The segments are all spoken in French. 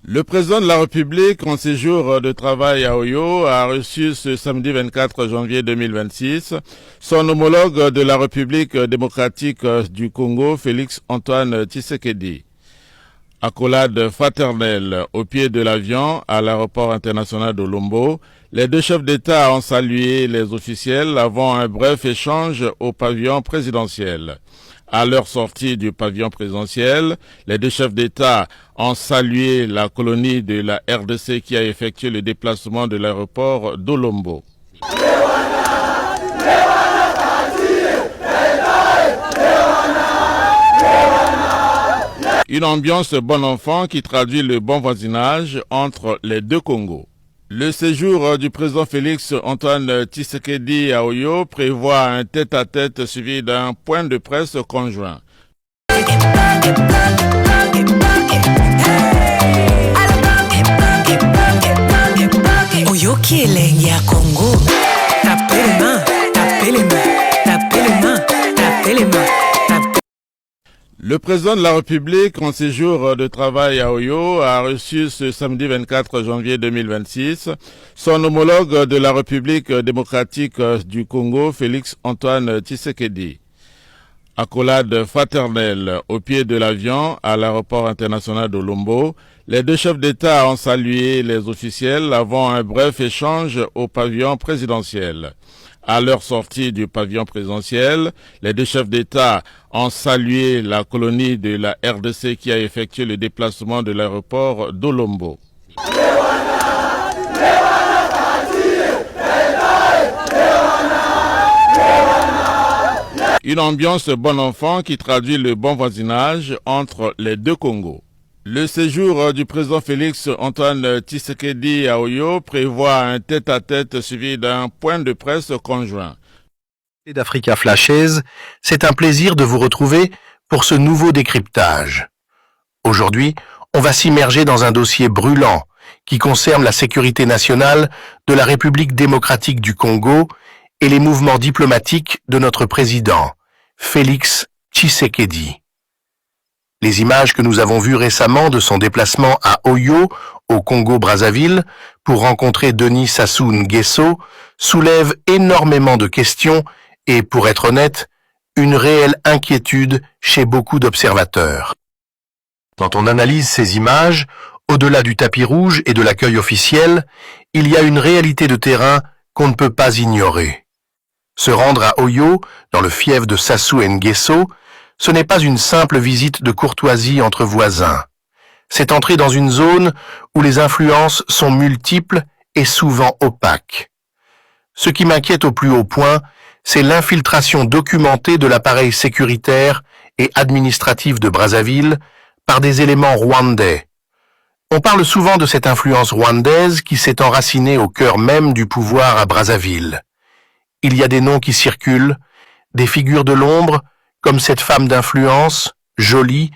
Le président de la République, en séjour de travail à Oyo, a reçu ce samedi 24 janvier 2026 son homologue de la République démocratique du Congo, Félix Antoine Tshisekedi. Accolade fraternelle au pied de l'avion à l'aéroport international de Lombo, les deux chefs d'État ont salué les officiels avant un bref échange au pavillon présidentiel. À leur sortie du pavillon présidentiel, les deux chefs d'État ont salué la colonie de la RDC qui a effectué le déplacement de l'aéroport d'Olombo. Une ambiance bon enfant qui traduit le bon voisinage entre les deux Congos. Le séjour du président Félix Antoine Tshisekedi à Oyo prévoit un tête-à-tête suivi d'un point de presse conjoint. Oyo qui est l'India Congo. Tapez les mains, tapez les mains, tapez les mains, tapez les mains. Le président de la République, en séjour de travail à Oyo, a reçu ce samedi 24 janvier 2026 son homologue de la République démocratique du Congo, Félix Antoine Tshisekedi. Accolade fraternelle au pied de l'avion à l'aéroport international de Lombo, les deux chefs d'État ont salué les officiels avant un bref échange au pavillon présidentiel. À leur sortie du pavillon présidentiel, les deux chefs d'État ont salué la colonie de la RDC qui a effectué le déplacement de l'aéroport d'Olombo. Une ambiance bon enfant qui traduit le bon voisinage entre les deux Congos. Le séjour du président Félix Antoine Tshisekedi à Oyo prévoit un tête-à-tête suivi d'un point de presse conjoint. D'Africa Flashes, c'est un plaisir de vous retrouver pour ce nouveau décryptage. Aujourd'hui, on va s'immerger dans un dossier brûlant qui concerne la sécurité nationale de la République démocratique du Congo et les mouvements diplomatiques de notre président, Félix Tshisekedi. Les images que nous avons vues récemment de son déplacement à Oyo, au Congo-Brazzaville, pour rencontrer Denis Sassou Nguesso, soulèvent énormément de questions et, pour être honnête, une réelle inquiétude chez beaucoup d'observateurs. Quand on analyse ces images, au-delà du tapis rouge et de l'accueil officiel, il y a une réalité de terrain qu'on ne peut pas ignorer. Se rendre à Oyo, dans le fief de Sassou Nguesso, ce n'est pas une simple visite de courtoisie entre voisins. C'est entrer dans une zone où les influences sont multiples et souvent opaques. Ce qui m'inquiète au plus haut point, c'est l'infiltration documentée de l'appareil sécuritaire et administratif de Brazzaville par des éléments rwandais. On parle souvent de cette influence rwandaise qui s'est enracinée au cœur même du pouvoir à Brazzaville. Il y a des noms qui circulent, des figures de l'ombre, comme cette femme d'influence, Jolie,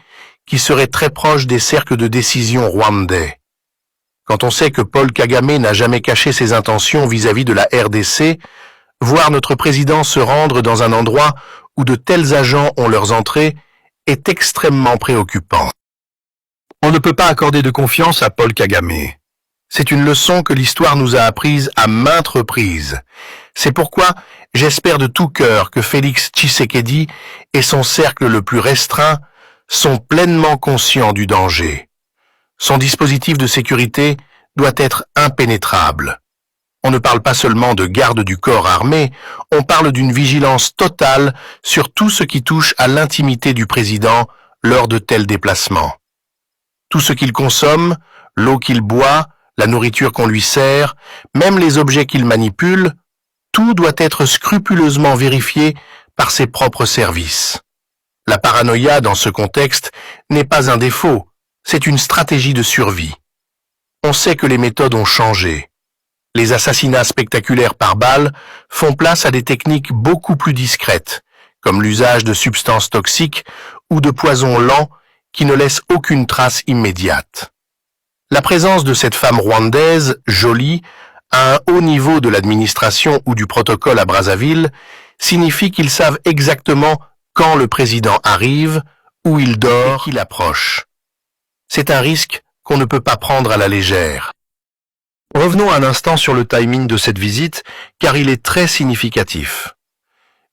qui serait très proche des cercles de décision rwandais. Quand on sait que Paul Kagame n'a jamais caché ses intentions vis-à-vis de la RDC, voir notre président se rendre dans un endroit où de tels agents ont leurs entrées est extrêmement préoccupant. On ne peut pas accorder de confiance à Paul Kagame. C'est une leçon que l'histoire nous a apprise à maintes reprises. C'est pourquoi j'espère de tout cœur que Félix Tshisekedi et son cercle le plus restreint sont pleinement conscients du danger. Son dispositif de sécurité doit être impénétrable. On ne parle pas seulement de garde du corps armé, on parle d'une vigilance totale sur tout ce qui touche à l'intimité du président lors de tels déplacements. Tout ce qu'il consomme, l'eau qu'il boit, la nourriture qu'on lui sert, même les objets qu'il manipule, tout doit être scrupuleusement vérifié par ses propres services. La paranoïa dans ce contexte n'est pas un défaut, c'est une stratégie de survie. On sait que les méthodes ont changé. Les assassinats spectaculaires par balle font place à des techniques beaucoup plus discrètes, comme l'usage de substances toxiques ou de poisons lents qui ne laissent aucune trace immédiate. La présence de cette femme rwandaise, Jolie, à un haut niveau de l'administration ou du protocole à Brazzaville, signifie qu'ils savent exactement quand le président arrive, où il dort et qu'il approche. C'est un risque qu'on ne peut pas prendre à la légère. Revenons un instant sur le timing de cette visite, car il est très significatif.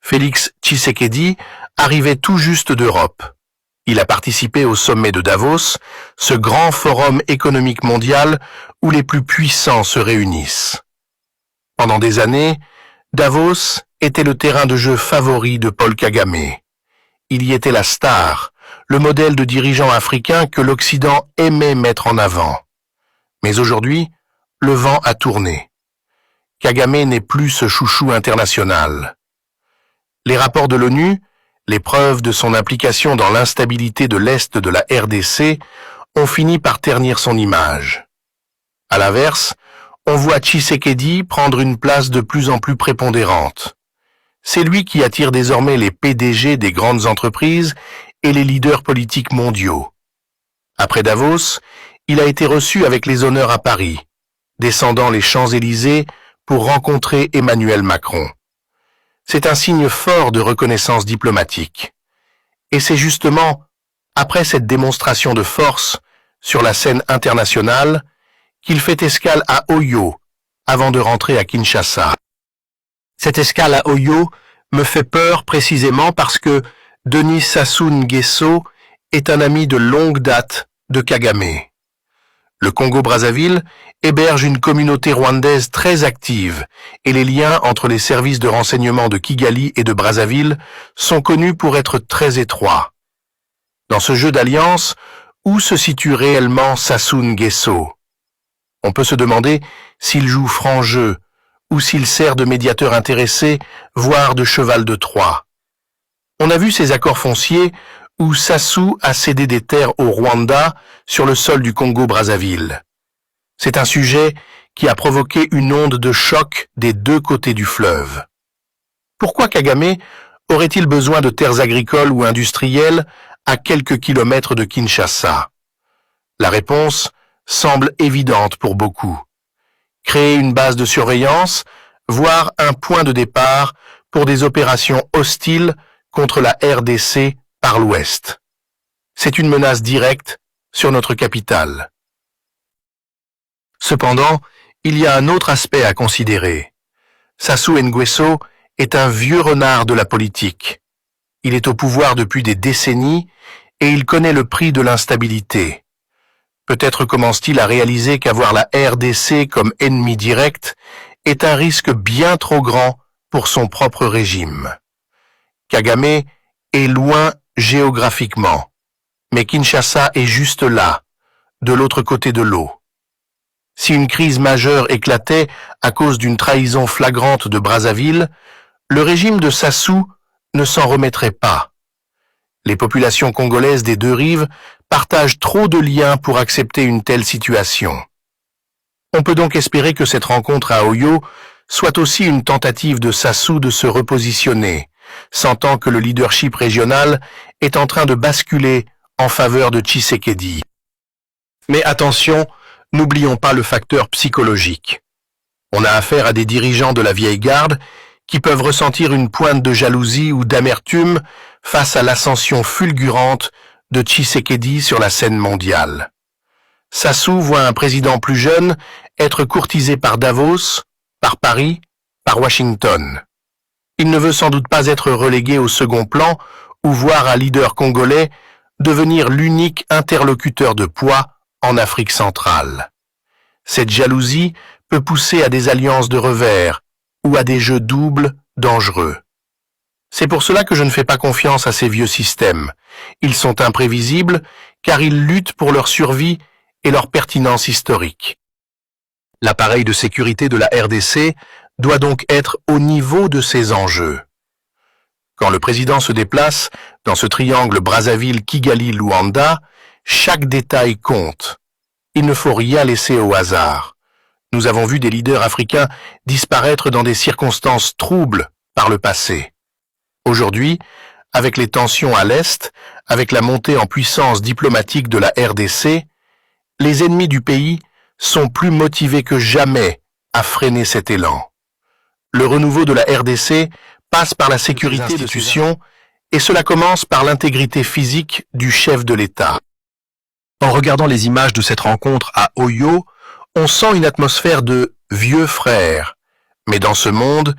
Félix Tshisekedi arrivait tout juste d'Europe. Il a participé au sommet de Davos, ce grand forum économique mondial où les plus puissants se réunissent. Pendant des années, Davos était le terrain de jeu favori de Paul Kagame. Il y était la star, le modèle de dirigeant africain que l'Occident aimait mettre en avant. Mais aujourd'hui, le vent a tourné. Kagame n'est plus ce chouchou international. Les rapports de l'ONU, les preuves de son implication dans l'instabilité de l'Est de la RDC ont fini par ternir son image. À l'inverse, on voit Tshisekedi prendre une place de plus en plus prépondérante. C'est lui qui attire désormais les PDG des grandes entreprises et les leaders politiques mondiaux. Après Davos, il a été reçu avec les honneurs à Paris, descendant les Champs-Élysées pour rencontrer Emmanuel Macron. C'est un signe fort de reconnaissance diplomatique. Et c'est justement après cette démonstration de force sur la scène internationale qu'il fait escale à Oyo avant de rentrer à Kinshasa. Cette escale à Oyo me fait peur précisément parce que Denis Sassou Nguesso est un ami de longue date de Kagame. Le Congo-Brazzaville héberge une communauté rwandaise très active et les liens entre les services de renseignement de Kigali et de Brazzaville sont connus pour être très étroits. Dans ce jeu d'alliance, où se situe réellement Sassou Nguesso? On peut se demander s'il joue franc jeu ou s'il sert de médiateur intéressé, voire de cheval de Troie. On a vu ces accords fonciers où Sassou a cédé des terres au Rwanda sur le sol du Congo-Brazzaville. C'est un sujet qui a provoqué une onde de choc des deux côtés du fleuve. Pourquoi Kagame aurait-il besoin de terres agricoles ou industrielles à quelques kilomètres de Kinshasa? La réponse semble évidente pour beaucoup. Créer une base de surveillance, voire un point de départ pour des opérations hostiles contre la RDC par l'Ouest. C'est une menace directe sur notre capitale. Cependant, il y a un autre aspect à considérer. Sassou Nguesso est un vieux renard de la politique. Il est au pouvoir depuis des décennies et il connaît le prix de l'instabilité. Peut-être commence-t-il à réaliser qu'avoir la RDC comme ennemi direct est un risque bien trop grand pour son propre régime. Kagame est loin géographiquement, mais Kinshasa est juste là, de l'autre côté de l'eau. Si une crise majeure éclatait à cause d'une trahison flagrante de Brazzaville, le régime de Sassou ne s'en remettrait pas. Les populations congolaises des deux rives partagent trop de liens pour accepter une telle situation. On peut donc espérer que cette rencontre à Oyo soit aussi une tentative de Sassou de se repositionner, sentant que le leadership régional est en train de basculer en faveur de Tshisekedi. Mais attention, n'oublions pas le facteur psychologique. On a affaire à des dirigeants de la vieille garde qui peuvent ressentir une pointe de jalousie ou d'amertume face à l'ascension fulgurante de Tshisekedi sur la scène mondiale. Sassou voit un président plus jeune être courtisé par Davos, par Paris, par Washington. Il ne veut sans doute pas être relégué au second plan ou voir un leader congolais devenir l'unique interlocuteur de poids en Afrique centrale. Cette jalousie peut pousser à des alliances de revers ou à des jeux doubles dangereux. C'est pour cela que je ne fais pas confiance à ces vieux systèmes. Ils sont imprévisibles car ils luttent pour leur survie et leur pertinence historique. L'appareil de sécurité de la RDC doit donc être au niveau de ces enjeux. Quand le président se déplace dans ce triangle Brazzaville-Kigali-Luanda, chaque détail compte. Il ne faut rien laisser au hasard. Nous avons vu des leaders africains disparaître dans des circonstances troubles par le passé. Aujourd'hui, avec les tensions à l'Est, avec la montée en puissance diplomatique de la RDC, les ennemis du pays sont plus motivés que jamais à freiner cet élan. Le renouveau de la RDC passe par la sécurité des institutions et cela commence par l'intégrité physique du chef de l'État. En regardant les images de cette rencontre à Oyo, on sent une atmosphère de vieux frères. Mais dans ce monde,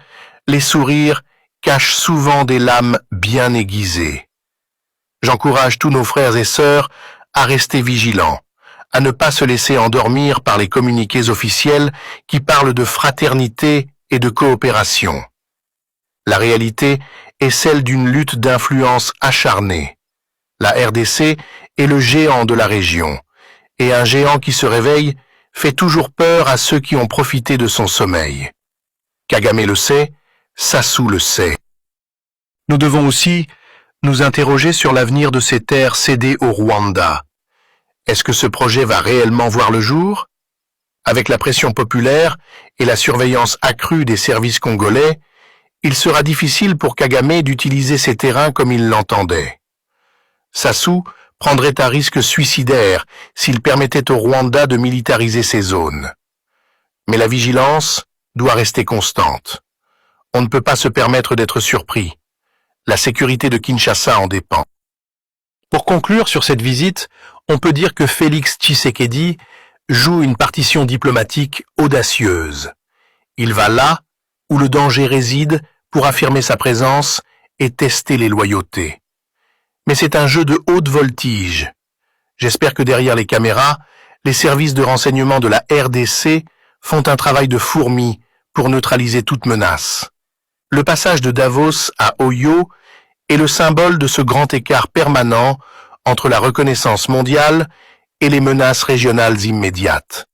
les sourires cachent souvent des lames bien aiguisées. J'encourage tous nos frères et sœurs à rester vigilants, à ne pas se laisser endormir par les communiqués officiels qui parlent de fraternité et de coopération. La réalité est celle d'une lutte d'influence acharnée. La RDC est le géant de la région, et un géant qui se réveille fait toujours peur à ceux qui ont profité de son sommeil. Kagame le sait, Sassou le sait. Nous devons aussi nous interroger sur l'avenir de ces terres cédées au Rwanda. Est-ce que ce projet va réellement voir le jour? Avec la pression populaire et la surveillance accrue des services congolais, il sera difficile pour Kagame d'utiliser ces terrains comme il l'entendait. Sassou prendrait un risque suicidaire s'il permettait au Rwanda de militariser ces zones. Mais la vigilance doit rester constante. On ne peut pas se permettre d'être surpris. La sécurité de Kinshasa en dépend. Pour conclure sur cette visite, on peut dire que Félix Tshisekedi joue une partition diplomatique audacieuse. Il va là où le danger réside pour affirmer sa présence et tester les loyautés. Mais c'est un jeu de haute voltige. J'espère que derrière les caméras, les services de renseignement de la RDC font un travail de fourmi pour neutraliser toute menace. Le passage de Davos à Oyo est le symbole de ce grand écart permanent entre la reconnaissance mondiale et les menaces régionales immédiates.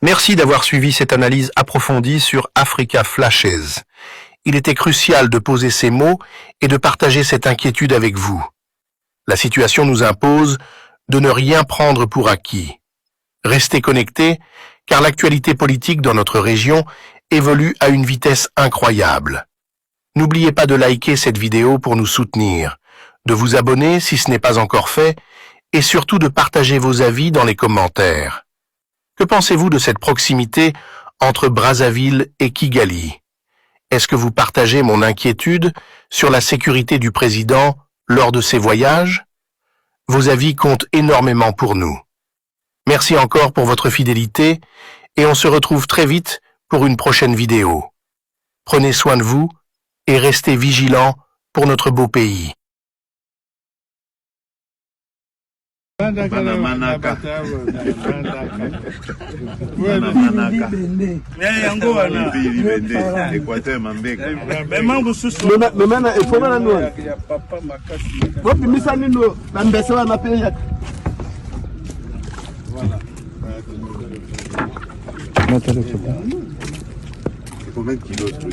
Merci d'avoir suivi cette analyse approfondie sur Africa Flashes. Il était crucial de poser ces mots et de partager cette inquiétude avec vous. La situation nous impose de ne rien prendre pour acquis. Restez connectés, car l'actualité politique dans notre région évolue à une vitesse incroyable. N'oubliez pas de liker cette vidéo pour nous soutenir, de vous abonner si ce n'est pas encore fait, et surtout de partager vos avis dans les commentaires. Que pensez-vous de cette proximité entre Brazzaville et Kigali? Est-ce que vous partagez mon inquiétude sur la sécurité du président lors de ses voyages? Vos avis comptent énormément pour nous. Merci encore pour votre fidélité et on se retrouve très vite pour une prochaine vidéo. Prenez soin de vous et restez vigilants pour notre beau pays. Combien de kilos de...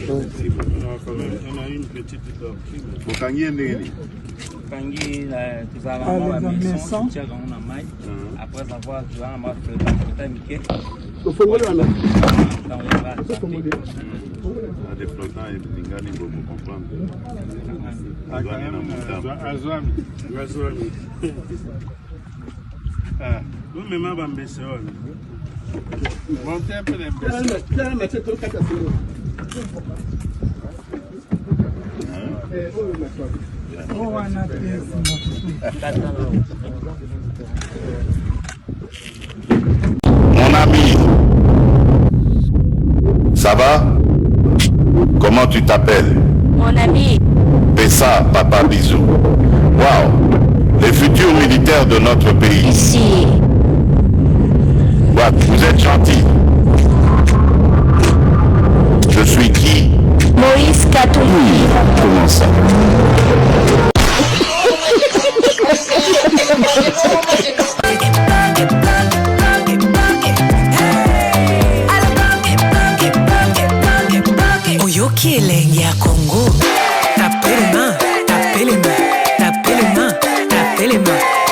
Non, quand même, on a une petite tortue. Mokangi ndeni. Kangi, nous allons à la maison, tu as un maille. Après avoir joué un match de Mickey. Dans le bas. Des flottants et des gars, ils vont comprendre. Azwami. Nous, même à Bambé, montez un peu les Mon ami, ça va? Comment tu t'appelles? Mon ami. Pessa, papa bisou. Waouh, les futurs militaires de notre pays. Ici. What, vous êtes gentil. Je suis qui? Moïse Katumbi. Comment ça? Oyoki elengi ya Congo. Tapez les mains, tapez les mains, tapez les mains, tapez les mains.